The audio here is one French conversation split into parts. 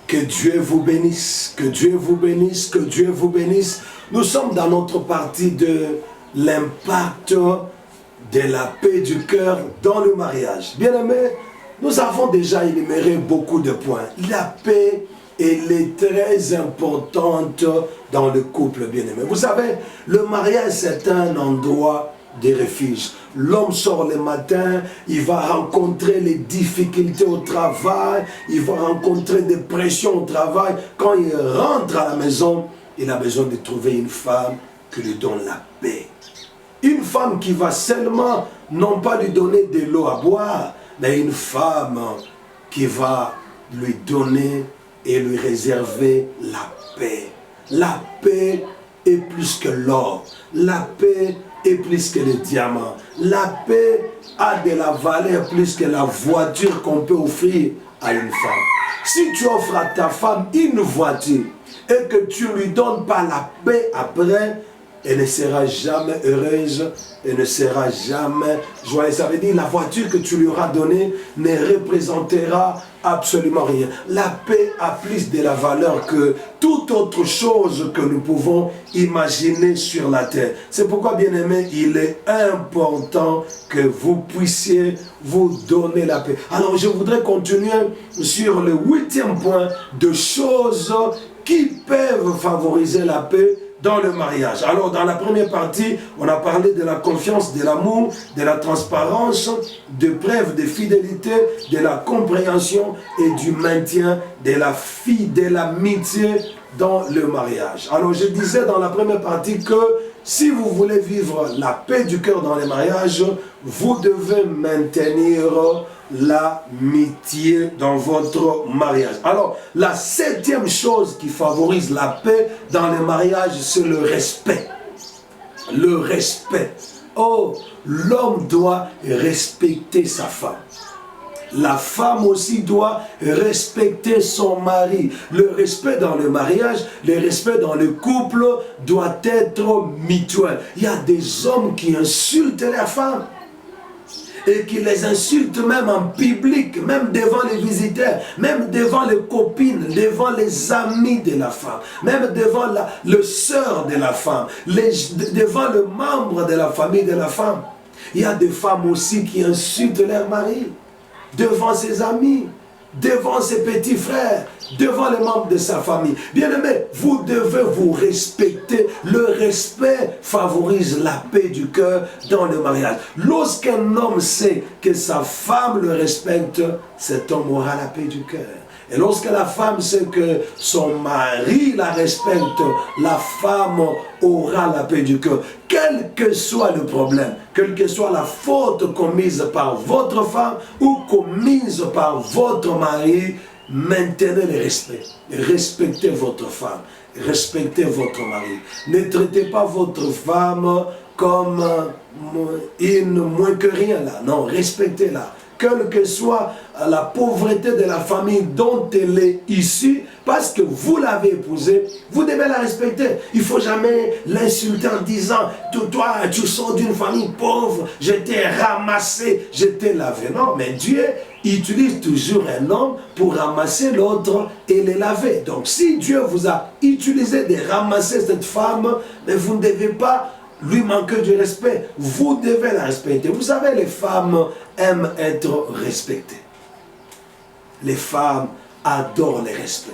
Que Dieu vous bénisse, que Dieu vous bénisse, que Dieu vous bénisse. Nous sommes dans notre partie de l'impact de la paix du cœur dans le mariage. Bien-aimés, nous avons déjà énuméré beaucoup de points. La paix, elle est très importante dans le couple, bien-aimé. Vous savez, le mariage, c'est un endroit de refuge. L'homme sort le matin, il va rencontrer les difficultés au travail, il va rencontrer des pressions au travail. Quand il rentre à la maison, il a besoin de trouver une femme qui lui donne la paix. Une femme qui va seulement, non pas lui donner de l'eau à boire, mais une femme qui va lui donner et lui réserver la paix. La paix est plus que l'or. La paix est plus que le diamant. La paix a de la valeur plus que la voiture qu'on peut offrir à une femme. Si tu offres à ta femme une voiture et que tu ne lui donnes pas la paix après, elle ne sera jamais heureuse, elle ne sera jamais joyeuse. Ça veut dire la voiture que tu lui auras donnée ne représentera absolument rien. La paix a plus de la valeur que toute autre chose que nous pouvons imaginer sur la terre. C'est pourquoi, bien-aimés, il est important que vous puissiez vous donner la paix. Alors, je voudrais continuer sur le 8e point de choses qui peuvent favoriser la paix dans le mariage. Alors, dans la première partie, on a parlé de la confiance, de l'amour, de la transparence, de preuve de fidélité, de la compréhension et du maintien de l'amitié dans le mariage. Alors, je disais dans la première partie que si vous voulez vivre la paix du cœur dans les mariages, vous devez maintenir l'amitié dans votre mariage. Alors, la 7e chose qui favorise la paix dans les mariages, c'est le respect. Le respect. Oh, l'homme doit respecter sa femme. La femme aussi doit respecter son mari. Le respect dans le mariage, le respect dans le couple doit être mutuel. Il y a des hommes qui insultent leurs femmes et qui les insultent même en public, même devant les visiteurs, même devant les copines, devant les amis de la femme, même devant le sœur de la femme, devant le membre de la famille de la femme. Il y a des femmes aussi qui insultent leur mari, devant ses amis, devant ses petits frères, devant les membres de sa famille. Bien-aimés, vous devez vous respecter. Le respect favorise la paix du cœur dans le mariage. Lorsqu'un homme sait que sa femme le respecte, cet homme aura la paix du cœur. Et lorsque la femme sait que son mari la respecte, la femme aura la paix du cœur. Quel que soit le problème, quelle que soit la faute commise par votre femme ou commise par votre mari, maintenez le respect. Respectez votre femme, respectez votre mari. Ne traitez pas votre femme comme une moins que rien là. Non, respectez-la. Quelle que soit la pauvreté de la famille dont elle est issue, parce que vous l'avez épousée, vous devez la respecter. Il ne faut jamais l'insulter en disant « Toi, tu sors d'une famille pauvre, je t'ai ramassé, je t'ai lavé. » Non, mais Dieu utilise toujours un homme pour ramasser l'autre et les laver. Donc si Dieu vous a utilisé de ramasser cette femme, mais vous ne devez pas lui manquer du respect. Vous devez la respecter. Vous savez, les femmes aiment être respectées. Les femmes adorent le respect.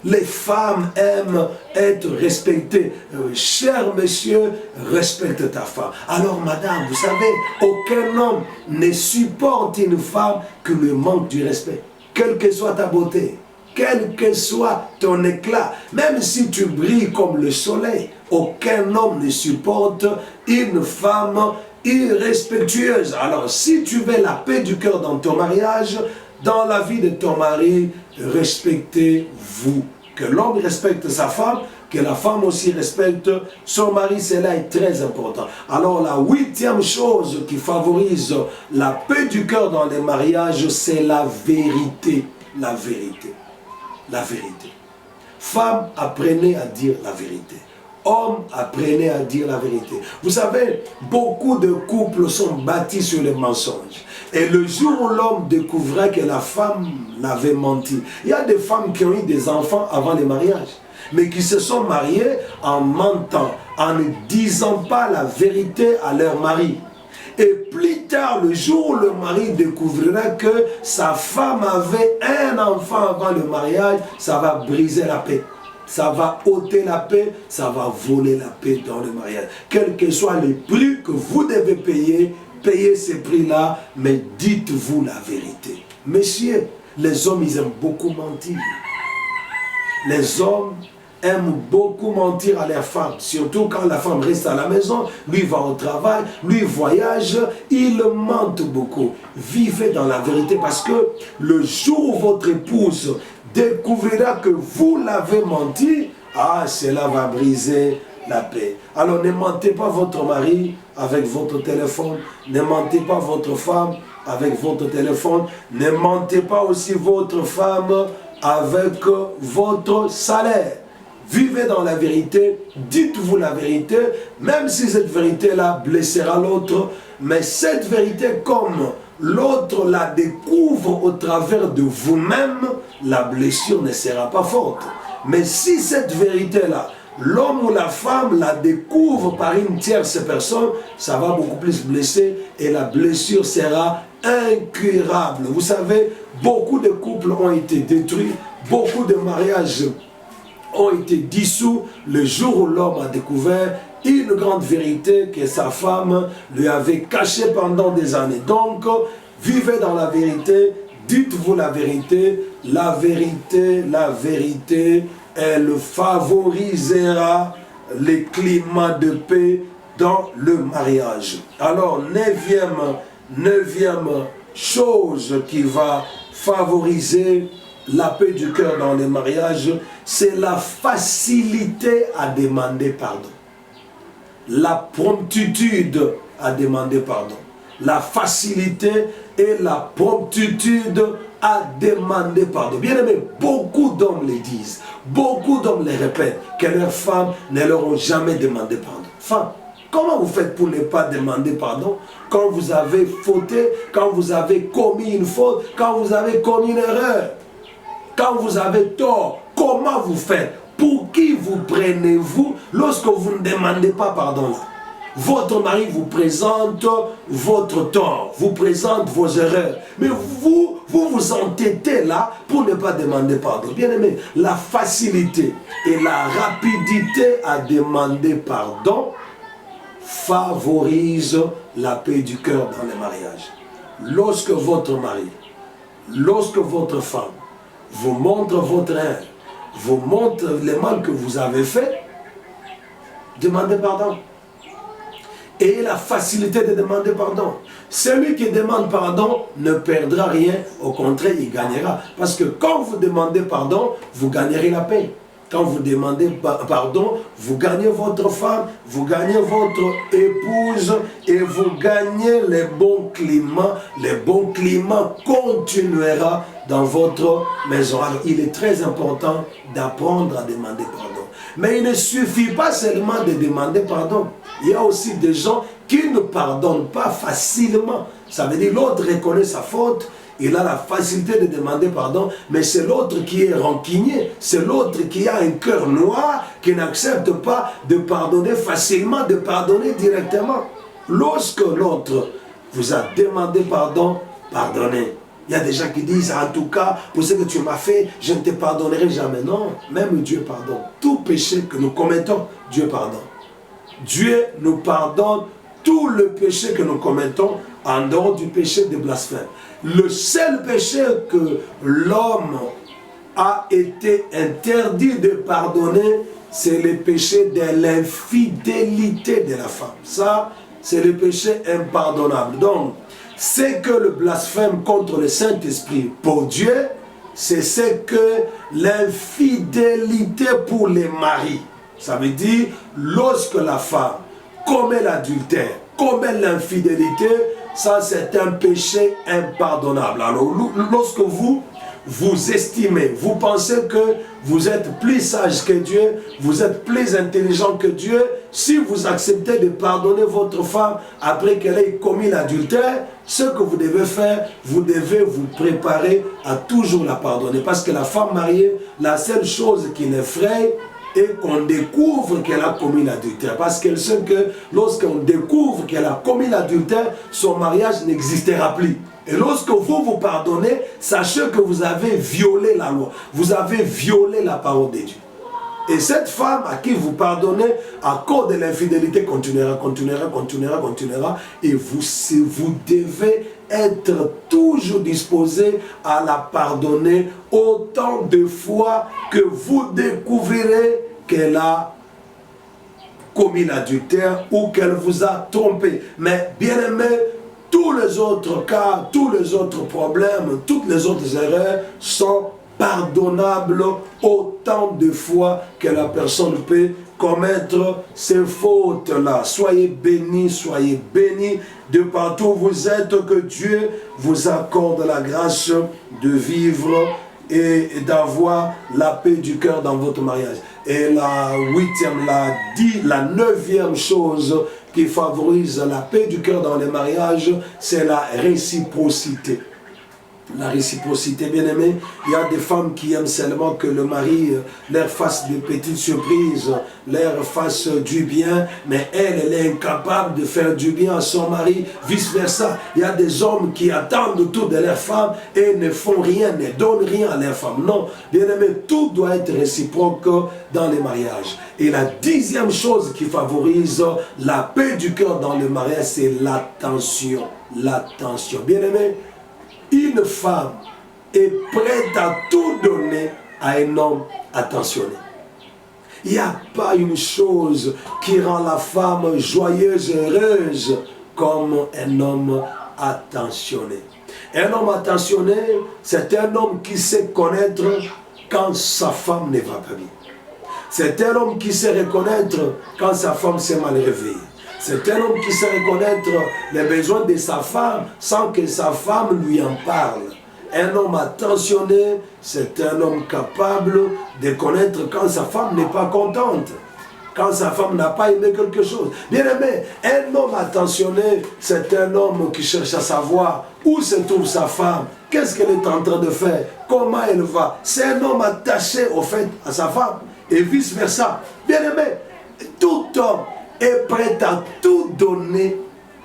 Les femmes aiment être respectées. Cher monsieur, respecte ta femme. Alors madame, vous savez, aucun homme ne supporte une femme qui lui manque du respect. Quelle que soit ta beauté, quel que soit ton éclat, même si tu brilles comme le soleil, aucun homme ne supporte une femme irrespectueuse. Alors, si tu veux la paix du cœur dans ton mariage, dans la vie de ton mari, respectez-vous. Que l'homme respecte sa femme, que la femme aussi respecte son mari, cela est très important. Alors, la 8e chose qui favorise la paix du cœur dans les mariages, c'est la vérité. La vérité. La vérité. Femmes, apprenez à dire la vérité. Hommes, apprenez à dire la vérité. Vous savez, beaucoup de couples sont bâtis sur le mensonge. Et le jour où l'homme découvrait que la femme l'avait menti, il y a des femmes qui ont eu des enfants avant le mariage, mais qui se sont mariées en mentant, en ne disant pas la vérité à leur mari. Et plus tard, le jour où le mari découvrira que sa femme avait un enfant avant le mariage, ça va briser la paix. Ça va ôter la paix, ça va voler la paix dans le mariage. Quels que soient les prix que vous devez payer, payez ces prix-là, mais dites-vous la vérité. Messieurs, les hommes, ils aiment beaucoup mentir. Les hommes aiment beaucoup mentir à leurs femmes, surtout quand la femme reste à la maison, lui va au travail, lui voyage, ils mentent beaucoup. Vivez dans la vérité parce que le jour où votre épouse découvrira que vous l'avez menti, ah, cela va briser la paix. Alors ne mentez pas votre mari avec votre téléphone, ne mentez pas votre femme avec votre téléphone, ne mentez pas aussi votre femme avec votre salaire. Vivez dans la vérité, dites-vous la vérité, même si cette vérité-là blessera l'autre, mais cette vérité, comme l'autre la découvre au travers de vous-même, la blessure ne sera pas forte. Mais si cette vérité-là, l'homme ou la femme la découvre par une tierce personne, ça va beaucoup plus blesser et la blessure sera incurable. Vous savez, beaucoup de couples ont été détruits, beaucoup de mariages ont été dissous le jour où l'homme a découvert une grande vérité que sa femme lui avait cachée pendant des années. Donc, vivez dans la vérité, dites-vous la vérité, elle favorisera les climats de paix dans le mariage. Alors, neuvième chose qui va favoriser la paix du cœur dans les mariages, c'est la facilité à demander pardon. La promptitude à demander pardon. La facilité et la promptitude à demander pardon. Bien aimé, beaucoup d'hommes le disent, beaucoup d'hommes le répètent, que leurs femmes ne leur ont jamais demandé pardon. Femme, comment vous faites pour ne pas demander pardon quand vous avez fauté, quand vous avez commis une faute, quand vous avez commis une erreur? Quand vous avez tort, comment vous faites? Pour qui vous prenez-vous lorsque vous ne demandez pas pardon? Votre mari vous présente votre tort, vous présente vos erreurs. Mais vous entêtez là pour ne pas demander pardon. Bien aimé, la facilité et la rapidité à demander pardon favorisent la paix du cœur dans les mariages. Lorsque votre mari, lorsque votre femme vous montre votre haine, vous montre les mal que vous avez fait, demandez pardon. Et la facilité de demander pardon. Celui qui demande pardon ne perdra rien, au contraire, il gagnera. Parce que quand vous demandez pardon, vous gagnerez la paix. Quand vous demandez pardon, vous gagnez votre femme, vous gagnez votre épouse et vous gagnez les bons climats. Les bons climats continuera dans votre maison. Alors, il est très important d'apprendre à demander pardon. Mais il ne suffit pas seulement de demander pardon. Il y a aussi des gens qui ne pardonnent pas facilement. Ça veut dire l'autre reconnaît sa faute. Il a la facilité de demander pardon, mais c'est l'autre qui est rancunier, c'est l'autre qui a un cœur noir, qui n'accepte pas de pardonner facilement, de pardonner directement. Lorsque l'autre vous a demandé pardon, pardonnez. Il y a des gens qui disent, en tout cas, pour ce que tu m'as fait, je ne te pardonnerai jamais. Non, même Dieu pardonne. Tout péché que nous commettons, Dieu pardonne. Dieu nous pardonne tout le péché que nous commettons en dehors du péché de blasphème. Le seul péché que l'homme a été interdit de pardonner, c'est le péché de l'infidélité de la femme. Ça, c'est le péché impardonnable. Donc, c'est que le blasphème contre le Saint-Esprit pour Dieu, c'est ce que l'infidélité pour les maris. Ça veut dire, lorsque la femme commet l'adultère, commet l'infidélité, ça c'est un péché impardonnable. Alors lorsque vous vous estimez, vous pensez que vous êtes plus sage que Dieu, vous êtes plus intelligent que Dieu, si vous acceptez de pardonner votre femme après qu'elle ait commis l'adultère, ce que vous devez faire, vous devez vous préparer à toujours la pardonner. Parce que la femme mariée, la seule chose qui l'effraie, et qu'on découvre qu'elle a commis l'adultère. Parce qu'elle sait que lorsqu'on découvre qu'elle a commis l'adultère, son mariage n'existera plus. Et lorsque vous pardonnez, sachez que vous avez violé la loi. Vous avez violé la parole de Dieu. Et cette femme à qui vous pardonnez, à cause de l'infidélité, continuera. Et vous devez être toujours disposé à la pardonner autant de fois que vous découvrirez qu'elle a commis l'adultère ou qu'elle vous a trompé. Mais bien aimé, tous les autres cas, tous les autres problèmes, toutes les autres erreurs sont pardonnables autant de fois que la personne peut commettre ces fautes-là. Soyez bénis de partout où vous êtes, que Dieu vous accorde la grâce de vivre et d'avoir la paix du cœur dans votre mariage. Et la neuvième chose qui favorise la paix du cœur dans les mariages, c'est la réciprocité. La réciprocité, bien aimé, il y a des femmes qui aiment seulement que le mari leur fasse des petites surprises, leur fasse du bien, mais elle est incapable de faire du bien à son mari, vice versa. Il y a des hommes qui attendent tout de leur femme et ne font rien, ne donnent rien à leur femme. Non, bien aimé, tout doit être réciproque dans les mariages. Et la 10e chose qui favorise la paix du cœur dans le mariage, c'est l'attention. L'attention. Bien aimé, une femme est prête à tout donner à un homme attentionné. Il n'y a pas une chose qui rend la femme joyeuse et heureuse comme un homme attentionné. Un homme attentionné, c'est un homme qui sait connaître quand sa femme ne va pas bien. C'est un homme qui sait reconnaître quand sa femme s'est mal réveillée. C'est un homme qui sait reconnaître les besoins de sa femme sans que sa femme lui en parle. Un homme attentionné, c'est un homme capable de connaître quand sa femme n'est pas contente, quand sa femme n'a pas aimé quelque chose. Bien aimé, un homme attentionné, c'est un homme qui cherche à savoir où se trouve sa femme, qu'est-ce qu'elle est en train de faire, comment elle va. C'est un homme attaché au fait à sa femme et vice versa. Bien aimé, tout homme est prêt à tout donner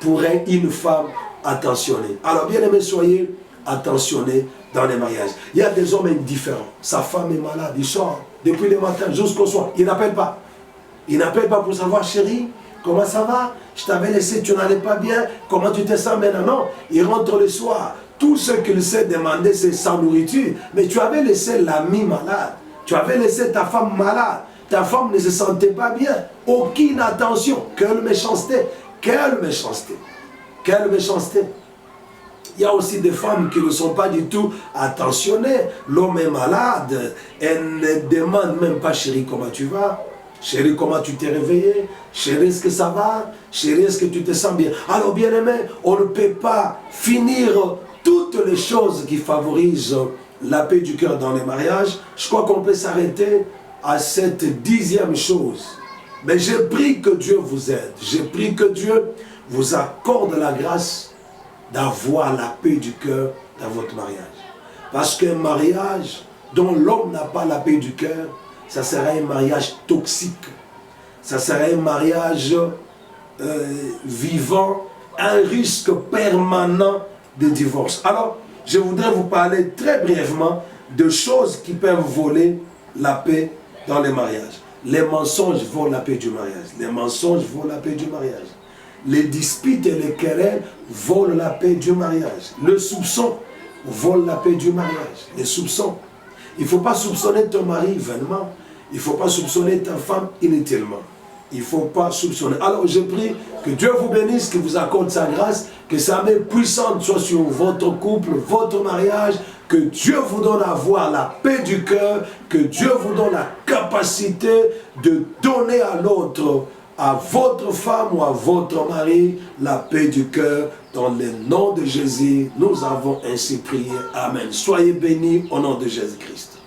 pour une femme attentionnée. Alors bien aimé, soyez attentionnés dans les mariages. Il y a des hommes indifférents. Sa femme est malade, il sort depuis le matin jusqu'au soir. Il n'appelle pas. Il n'appelle pas pour savoir, chérie, comment ça va? Je t'avais laissé, tu n'allais pas bien. Comment tu te sens maintenant? Non, il rentre le soir. Tout ce qu'il sait demander, c'est sans nourriture. Mais tu avais laissé l'ami malade. Tu avais laissé ta femme malade. Ta femme ne se sentait pas bien. Aucune attention. Quelle méchanceté. Quelle méchanceté. Quelle méchanceté. Il y a aussi des femmes qui ne sont pas du tout attentionnées. L'homme est malade. Elle ne demande même pas, chérie, comment tu vas? Chérie, comment tu t'es réveillé? Chérie, est-ce que ça va? Chérie, est-ce que tu te sens bien? Alors, bien aimé, on ne peut pas finir toutes les choses qui favorisent la paix du cœur dans les mariages. Je crois qu'on peut s'arrêter à cette 10e chose. Mais je prie que Dieu vous aide. Je prie que Dieu vous accorde la grâce d'avoir la paix du cœur dans votre mariage. Parce qu'un mariage dont l'homme n'a pas la paix du cœur, ça sera un mariage toxique. Ça sera un mariage vivant, un risque permanent de divorce. Alors, je voudrais vous parler très brièvement de choses qui peuvent voler la paix dans les mariages. Les mensonges volent la paix du mariage. Les mensonges volent la paix du mariage. Les disputes et les querelles volent la paix du mariage. Le soupçon vole la paix du mariage. Les soupçons. Il ne faut pas soupçonner ton mari vainement. Il ne faut pas soupçonner ta femme inutilement. Il ne faut pas soupçonner. Alors je prie que Dieu vous bénisse, que vous accorde sa grâce, que sa main puissante soit sur votre couple, votre mariage, que Dieu vous donne à avoir la paix du cœur, que Dieu vous donne la capacité de donner à l'autre à votre femme ou à votre mari la paix du cœur. Dans le nom de Jésus, nous avons ainsi prié. Amen. Soyez bénis au nom de Jésus-Christ.